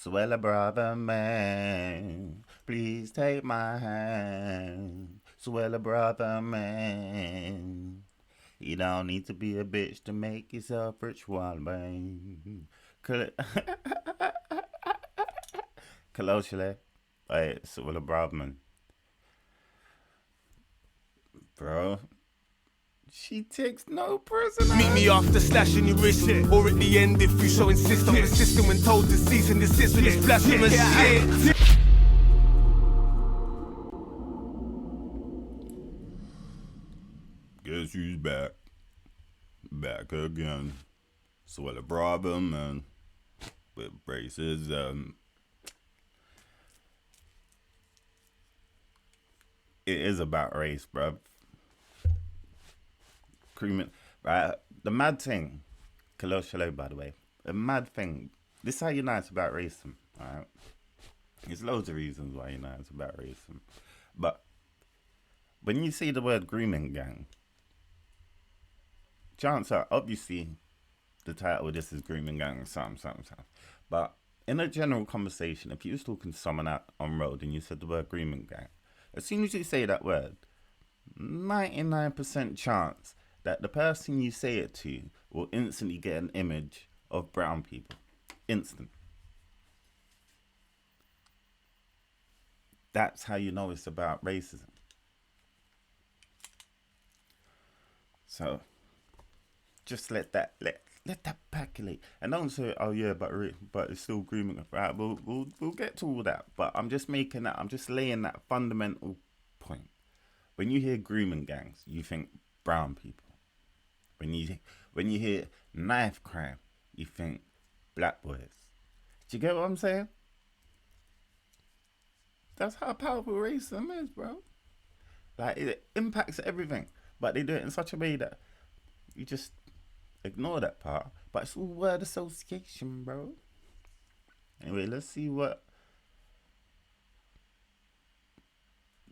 Suella Braverman, please take my hand. Suella Braverman, you don't need to be a bitch to make yourself rich one, man. Colloquially, hey, Suella Braverman. Bro, she takes no prisoner. Meet me after slashing your wrist, or at the end if you so insist. I'm the system when told to cease and desist with this blasphemous shit. Guess who's back? Back again. Suella Braverman with racism. It is about race, bruv. Right, the mad thing, colloquially, by the way, the mad thing, this is how you know it's about racism, alright? There's loads of reasons why you know it's about racism. But when you see the word grooming gang, chances are, obviously, the title of this is Grooming Gangs, something. But in a general conversation, if you was talking to someone out on road and you said the word grooming gang, as soon as you say that word, 99% chance that the person you say it to will instantly get an image of brown people. Instant. That's how you know it's about racism. So just let that percolate, and don't say, "Oh yeah, but it's still grooming." Right? We'll get to all that, but I'm just laying that fundamental point. When you hear grooming gangs, you think brown people. When you hear knife crime, you think black boys. Do you get what I'm saying? That's how powerful racism is, bro. Like, it impacts everything, but they do it in such a way that you just ignore that part. But it's all word association, bro. Anyway, let's see what.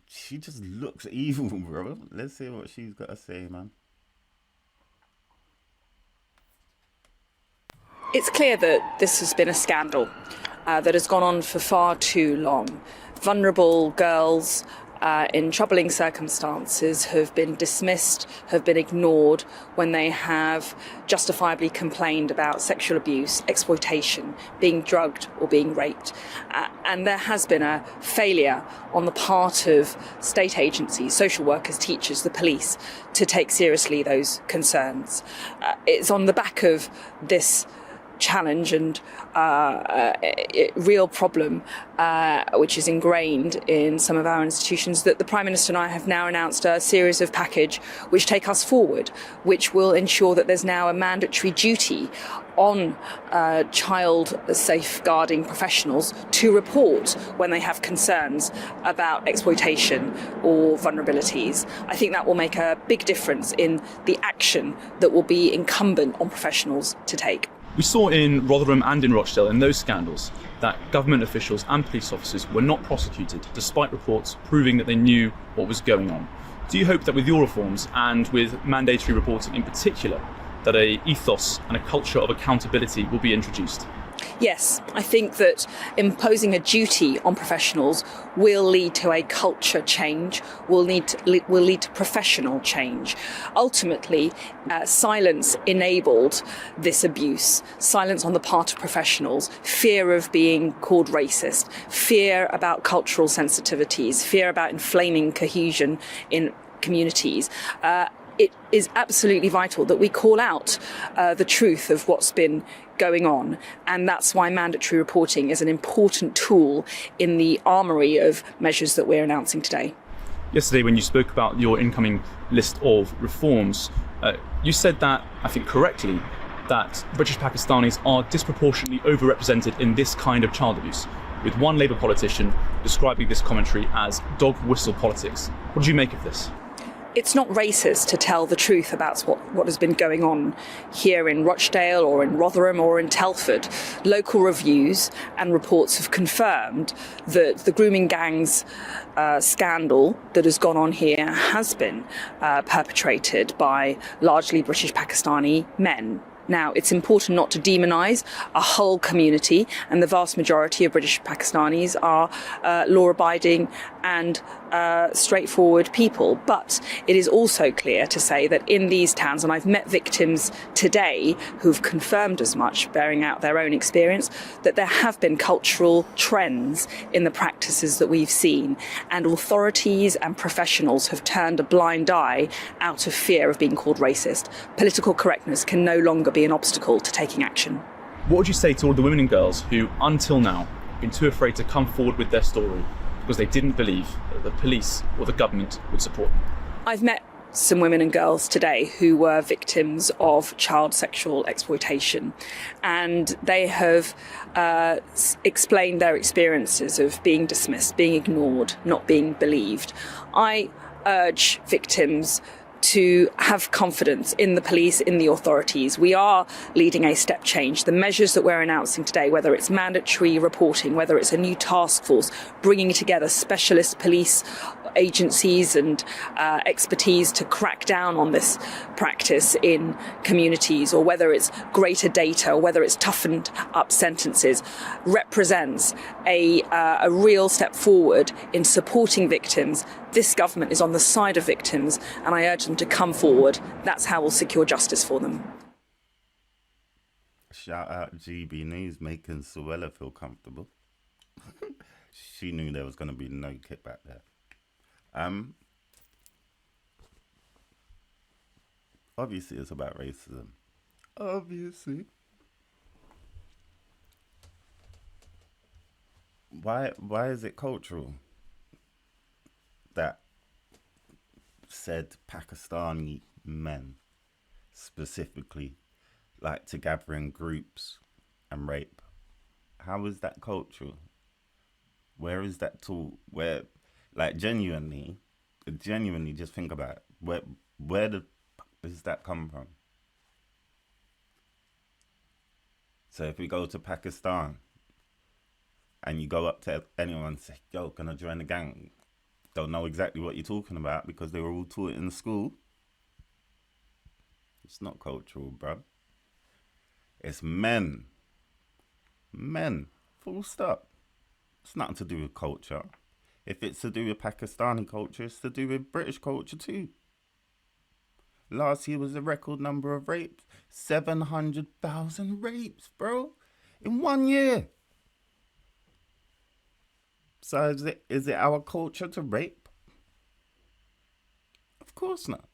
She just looks evil, bro. Let's see what she's got to say, man. It's clear that this has been a scandal that has gone on for far too long. Vulnerable girls in troubling circumstances have been dismissed, have been ignored when they have justifiably complained about sexual abuse, exploitation, being drugged or being raped. And there has been a failure on the part of state agencies, social workers, teachers, the police, to take seriously those concerns. It's on the back of this challenge and real problem, which is ingrained in some of our institutions, that the Prime Minister and I have now announced a series of package which take us forward, which will ensure that there's now a mandatory duty on child safeguarding professionals to report when they have concerns about exploitation or vulnerabilities. I think that will make a big difference in the action that will be incumbent on professionals to take. We saw in Rotherham and in Rochdale, in those scandals, that government officials and police officers were not prosecuted, despite reports proving that they knew what was going on. Do you hope that with your reforms, and with mandatory reporting in particular, that a ethos and a culture of accountability will be introduced? Yes, I think that imposing a duty on professionals will lead to a culture change, will lead to professional change. Ultimately, silence enabled this abuse. Silence on the part of professionals, fear of being called racist, fear about cultural sensitivities, fear about inflaming cohesion in communities. It is absolutely vital that we call out the truth of what's been going on, and that's why mandatory reporting is an important tool in the armoury of measures that we're announcing today. Yesterday, when you spoke about your incoming list of reforms, you said that, I think correctly, that British Pakistanis are disproportionately overrepresented in this kind of child abuse, with one Labour politician describing this commentary as dog whistle politics. What do you make of this? It's not racist to tell the truth about what has been going on here in Rochdale or in Rotherham or in Telford. Local reviews and reports have confirmed that the Grooming Gangs scandal that has gone on here has been perpetrated by largely British Pakistani men. Now, it's important not to demonise a whole community, and the vast majority of British Pakistanis are law-abiding and straightforward people. But it is also clear to say that in these towns, and I've met victims today who've confirmed as much, bearing out their own experience, that there have been cultural trends in the practices that we've seen, and authorities and professionals have turned a blind eye out of fear of being called racist. Political correctness can no longer be an obstacle to taking action. What would you say to all the women and girls who, until now, have been too afraid to come forward with their story because they didn't believe that the police or the government would support them? I've met some women and girls today who were victims of child sexual exploitation, and they have explained their experiences of being dismissed, being ignored, not being believed. I urge victims to have confidence in the police, in the authorities. We are leading a step change. The measures that we're announcing today, whether it's mandatory reporting, whether it's a new task force, bringing together specialist police agencies and expertise to crack down on this practice in communities, or whether it's greater data, or whether it's toughened up sentences, represents a real step forward in supporting victims. This government is on the side of victims, and I urge them to come forward. That's how we'll secure justice for them. Shout out GB News making Suella feel comfortable. She knew there was going to be no kickback there. Obviously it's about racism. Obviously. Why is it cultural that said Pakistani men specifically like to gather in groups and rape? How is that cultural? Where is that taught? Where, like, genuinely just think about it. Where does that come from? So if we go to Pakistan and you go up to anyone and say, yo, can I join the gang? Don't know exactly what you're talking about because they were all taught it in school. It's not cultural, bro. It's men. Men. Full stop. It's nothing to do with culture. If it's to do with Pakistani culture, it's to do with British culture too. Last year was a record number of rapes. 700,000 rapes, bro. In 1 year. So is it our culture to rape? Of course not.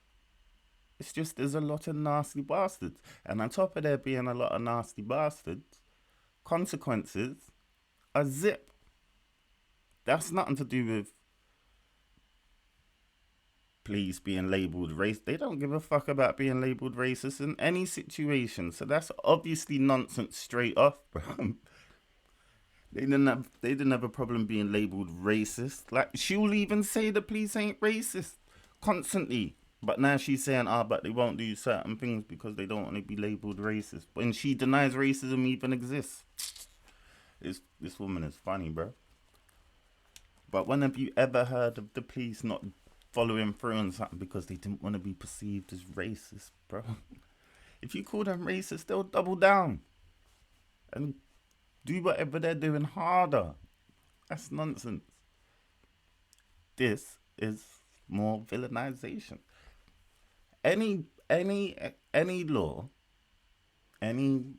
It's just there's a lot of nasty bastards. And on top of there being a lot of nasty bastards, consequences are zip. That's nothing to do with police being labelled racist. They don't give a fuck about being labelled racist in any situation. So that's obviously nonsense straight off, bro. They didn't have a problem being labelled racist. Like, she'll even say the police ain't racist constantly. But now she's saying, but they won't do certain things because they don't want to be labelled racist. When she denies racism even exists. This woman is funny, bro. But when have you ever heard of the police not following through on something because they didn't want to be perceived as racist, bro? If you call them racist, they'll double down and do whatever they're doing harder. That's nonsense. This is more villainization. Any law, any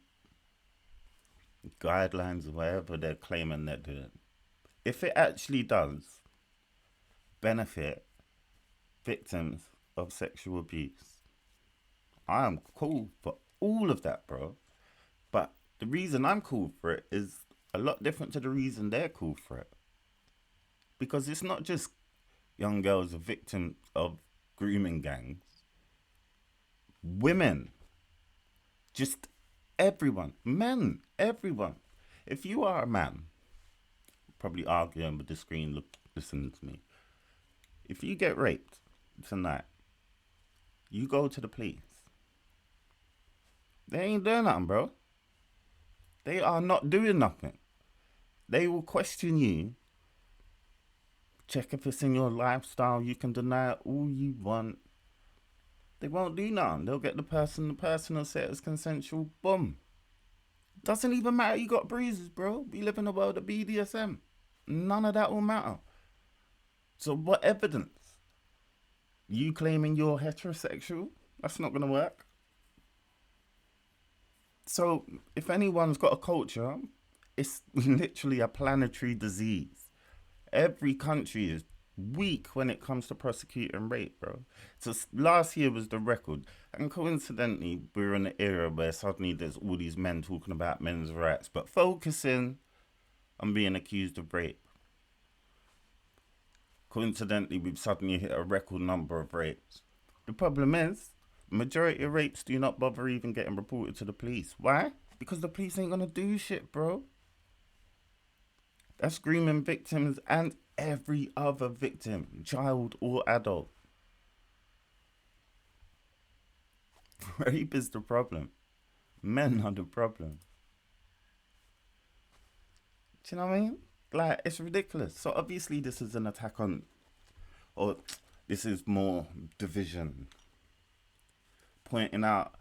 guidelines, whatever they're claiming they're doing, if it actually does benefit victims of sexual abuse, I am cool for all of that, bro. But the reason I'm cool for it is a lot different to the reason they're cool for it. Because it's not just young girls are victims of grooming gangs. Women. Just everyone. Men. Everyone. If you are a man, probably arguing with the screen, listening to me. If you get raped tonight, you go to the police. They ain't doing nothing, bro. They are not doing nothing. They will question you. Check if it's in your lifestyle. You can deny it all you want. They won't do nothing. They'll get the person will say it's consensual. Boom. Doesn't even matter you got bruises, bro. We live in a world of BDSM. None of that will matter. So what evidence? You claiming you're heterosexual? That's not going to work. So if anyone's got a culture, it's literally a planetary disease. Every country is weak when it comes to prosecuting rape, bro. So last year was the record, and coincidentally we're in an era where suddenly there's all these men talking about men's rights but focusing on being accused of rape. Coincidentally, we've suddenly hit a record number of rapes. The problem is, the majority of rapes do not bother even getting reported to the police. Why? Because the police ain't gonna do shit, bro. That's grooming victims and every other victim, child or adult. Rape is the problem. Men are the problem. Do you know what I mean? Like, it's ridiculous. So obviously this is an attack on, or this is more division. Pointing out,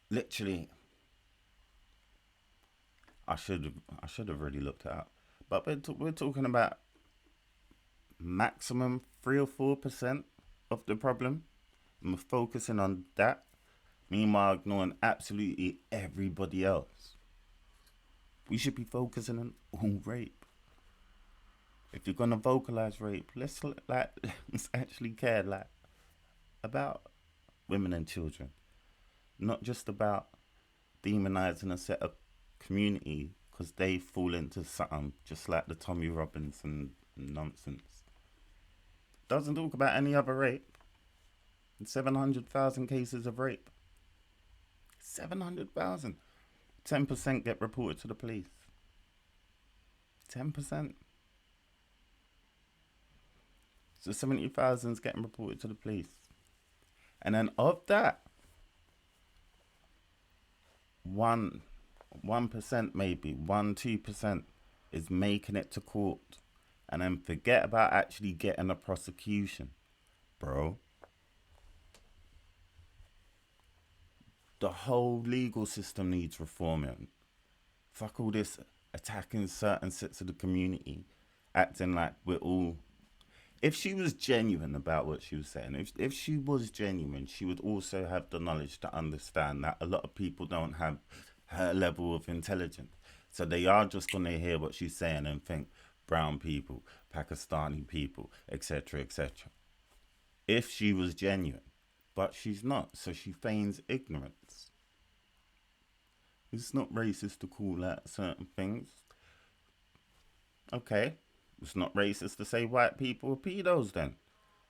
literally, I should have really looked it up. But we're talking about maximum 3 or 4% of the problem. And we're focusing on that. Meanwhile, ignoring absolutely everybody else. We should be focusing on all rape. If you're gonna vocalize rape, let's actually care about women and children, not just about demonizing a set of community because they fall into something just like the Tommy Robinson nonsense. Doesn't talk about any other rape. 700,000 cases of rape. 700,000. 10% get reported to the police. 10%. So 70,000 is getting reported to the police. And then of that, 1% maybe, 2% is making it to court. And then forget about actually getting a prosecution, bro. The whole legal system needs reforming. Fuck all this attacking certain sets of the community, acting like we're all... If she was genuine about what she was saying, if she was genuine, she would also have the knowledge to understand that a lot of people don't have her level of intelligence. So they are just going to hear what she's saying and think brown people, Pakistani people, etc., etc. If she was genuine. But she's not, so she feigns ignorance. It's not racist to call out certain things. Okay, it's not racist to say white people are pedos then.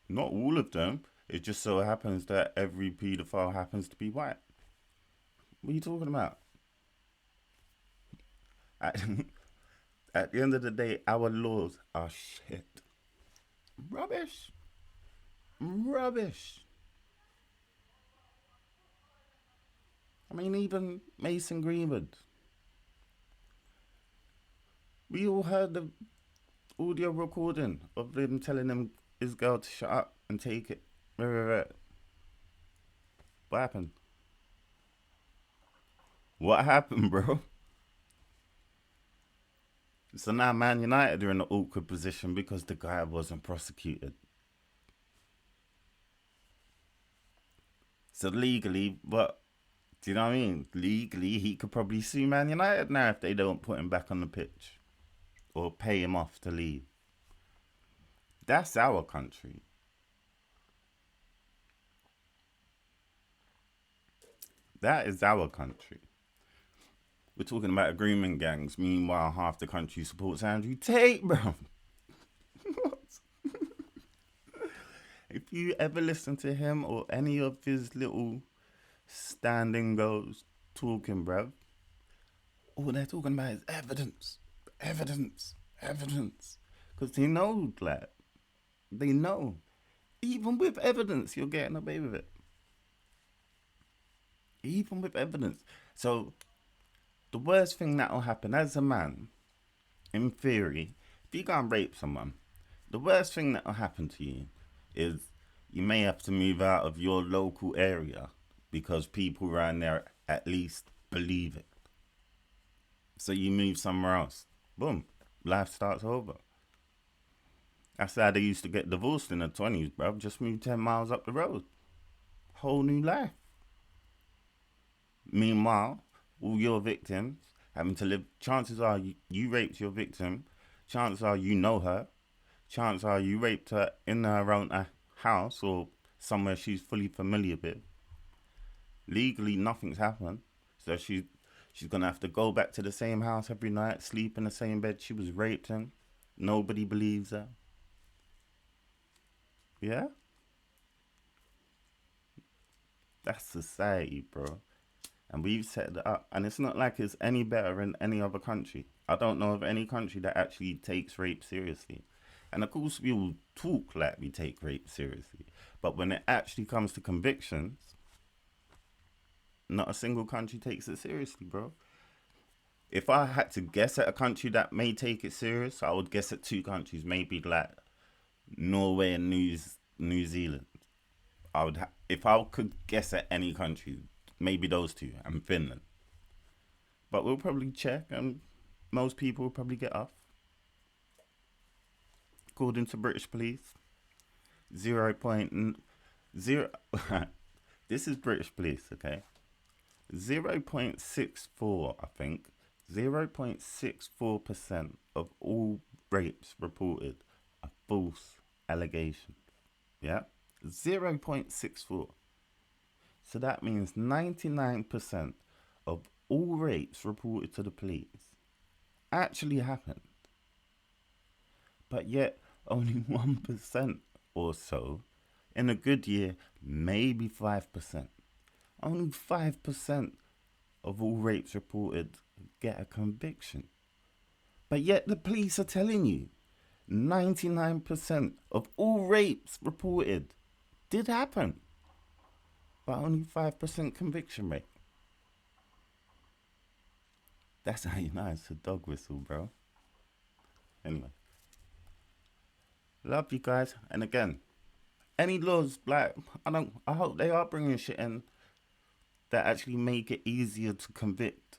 Not all of them. It just so happens that every pedophile happens to be white. What are you talking about? At the end of the day, our laws are shit. Rubbish. Rubbish. I mean, even Mason Greenwood. We all heard the audio recording of him telling his girl to shut up and take it. What happened? What happened, bro? So now Man United are in an awkward position because the guy wasn't prosecuted. So legally, what? Do you know what I mean? Legally, he could probably sue Man United now if they don't put him back on the pitch or pay him off to leave. That's our country. That is our country. We're talking about grooming gangs. Meanwhile, half the country supports Andrew Tate, bro. What? If you ever listen to him or any of his little standing goes talking, bruv, all they're talking about is evidence. Because they know that. They know. Even with evidence, you're getting away with it. Even with evidence. So, the worst thing that'll happen as a man, in theory, if you go and rape someone, the worst thing that'll happen to you is you may have to move out of your local area because people around there at least believe it. So you move somewhere else. Boom. Life starts over. That's how they used to get divorced in the 20s, bro. Just move 10 miles up the road. Whole new life. Meanwhile, all your victims having to live, chances are you raped your victim. Chances are you know her. Chances are you raped her in her own house or somewhere she's fully familiar with. Legally, nothing's happened. So she's going to have to go back to the same house every night, sleep in the same bed she was raped in. Nobody believes her. Yeah? That's society, bro. And we've set it up. And it's not like it's any better in any other country. I don't know of any country that actually takes rape seriously. And of course, we will talk like we take rape seriously. But when it actually comes to convictions, not a single country takes it seriously, bro. If I had to guess at a country that may take it serious, I would guess at 2 countries, maybe like Norway and New Zealand. If I could guess at any country, maybe those 2 and Finland. But we'll probably check, and most people will probably get off. According to British police, 0.0. This is British police, okay? 0.64, I think. 0.64% of all rapes reported are false allegations. Yeah? 0.64. So that means 99% of all rapes reported to the police actually happened. But yet, only 1% or so, in a good year, maybe 5%. Only 5% of all rapes reported get a conviction. But yet the police are telling you 99% of all rapes reported did happen, but only 5% conviction rate. That's how you know it's a dog whistle, bro. Anyway, love you guys. And again, any laws, like, I hope they are bringing shit in that actually make it easier to convict.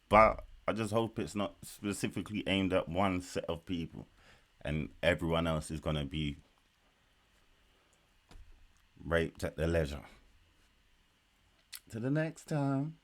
But I just hope it's not specifically aimed at one set of people and everyone else is going to be raped at their leisure. Till the next time.